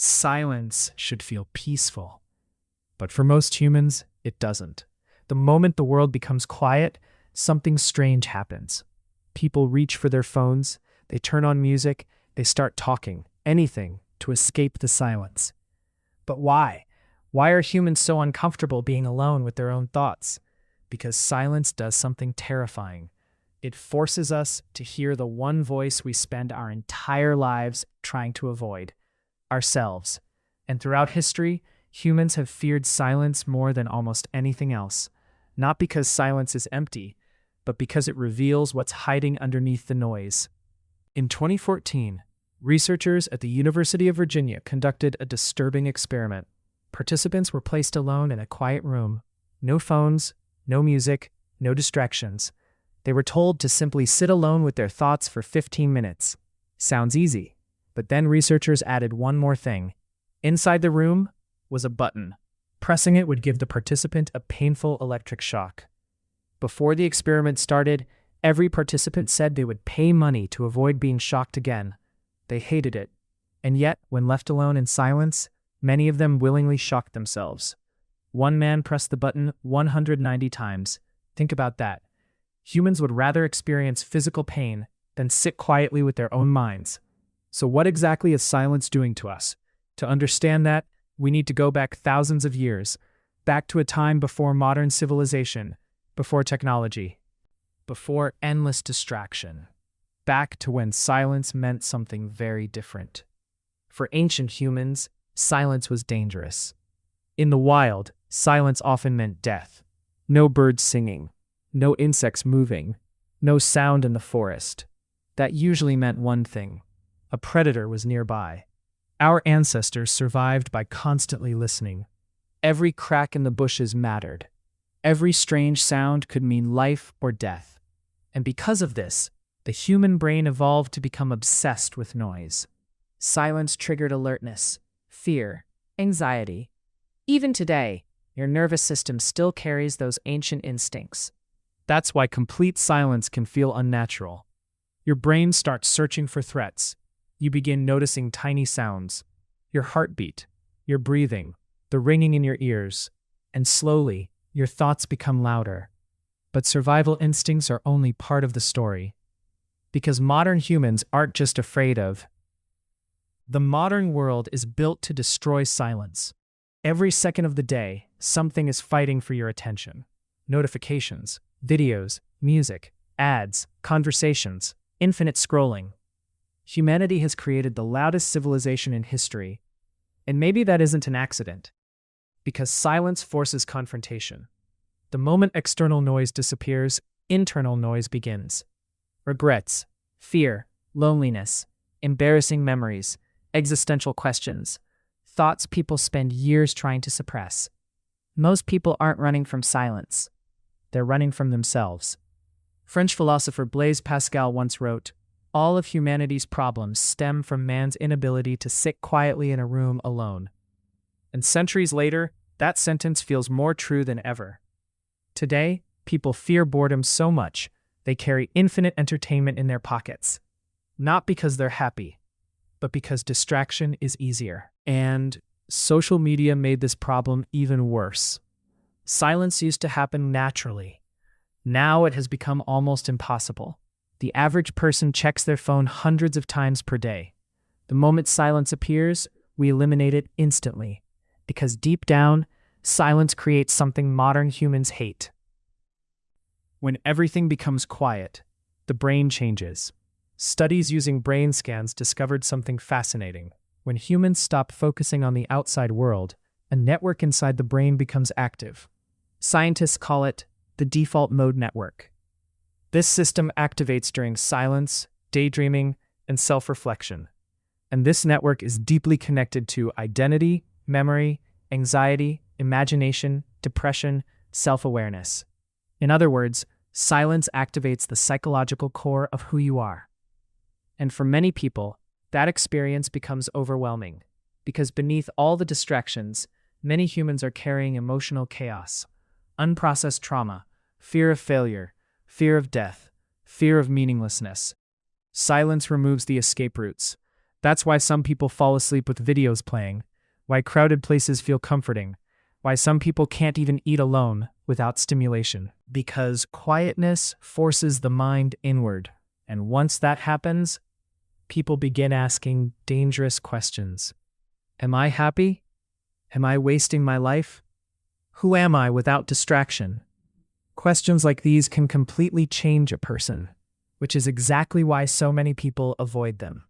Silence should feel peaceful. But for most humans, it doesn't. The moment the world becomes quiet, something strange happens. People reach for their phones, they turn on music, they start talking, anything to escape the silence. But why? Why are humans so uncomfortable being alone with their own thoughts? Because silence does something terrifying. It forces us to hear the one voice we spend our entire lives trying to avoid, ourselves. And throughout history, humans have feared silence more than almost anything else. Not because silence is empty, but because it reveals what's hiding underneath the noise. In 2014, researchers at the University of Virginia conducted a disturbing experiment. Participants were placed alone in a quiet room. No phones, no music, no distractions. They were told to simply sit alone with their thoughts for 15 minutes. Sounds easy, but then researchers added one more thing. Inside the room was a button. Pressing it would give the participant a painful electric shock. Before the experiment started, every participant said they would pay money to avoid being shocked again. They hated it. And yet, when left alone in silence, many of them willingly shocked themselves. One man pressed the button 190 times. Think about that. Humans would rather experience physical pain than sit quietly with their own minds. So what exactly is silence doing to us? To understand that, we need to go back thousands of years, back to a time before modern civilization, before technology, before endless distraction, back to when silence meant something very different. For ancient humans, silence was dangerous. In the wild, silence often meant death. No birds singing, no insects moving, no sound in the forest. That usually meant one thing: a predator was nearby. Our ancestors survived by constantly listening. Every crack in the bushes mattered. Every strange sound could mean life or death. And because of this, the human brain evolved to become obsessed with noise. Silence triggered alertness, fear, anxiety. Even today, your nervous system still carries those ancient instincts. That's why complete silence can feel unnatural. Your brain starts searching for threats. You begin noticing tiny sounds, your heartbeat, your breathing, the ringing in your ears, and slowly, your thoughts become louder. But survival instincts are only part of the story. Because modern humans aren't just afraid of. The modern world is built to destroy silence. Every second of the day, something is fighting for your attention. Notifications, videos, music, ads, conversations, infinite scrolling. Humanity has created the loudest civilization in history. And maybe that isn't an accident. Because silence forces confrontation. The moment external noise disappears, internal noise begins. Regrets, fear, loneliness, embarrassing memories, existential questions, thoughts people spend years trying to suppress. Most people aren't running from silence. They're running from themselves. French philosopher Blaise Pascal once wrote, "All of humanity's problems stem from man's inability to sit quietly in a room alone." And centuries later, that sentence feels more true than ever. Today, people fear boredom so much, they carry infinite entertainment in their pockets. Not because they're happy, but because distraction is easier. And social media made this problem even worse. Silence used to happen naturally. Now it has become almost impossible. The average person checks their phone hundreds of times per day. The moment silence appears, we eliminate it instantly. Because deep down, silence creates something modern humans hate. When everything becomes quiet, the brain changes. Studies using brain scans discovered something fascinating. When humans stop focusing on the outside world, a network inside the brain becomes active. Scientists call it the default mode network. This system activates during silence, daydreaming, and self-reflection. And this network is deeply connected to identity, memory, anxiety, imagination, depression, self-awareness. In other words, silence activates the psychological core of who you are. And for many people, that experience becomes overwhelming, because beneath all the distractions, many humans are carrying emotional chaos, unprocessed trauma, fear of failure, fear of death, fear of meaninglessness. Silence removes the escape routes. That's why some people fall asleep with videos playing, why crowded places feel comforting, why some people can't even eat alone without stimulation. Because quietness forces the mind inward, and once that happens, people begin asking dangerous questions. Am I happy? Am I wasting my life? Who am I without distraction? Questions like these can completely change a person, which is exactly why so many people avoid them.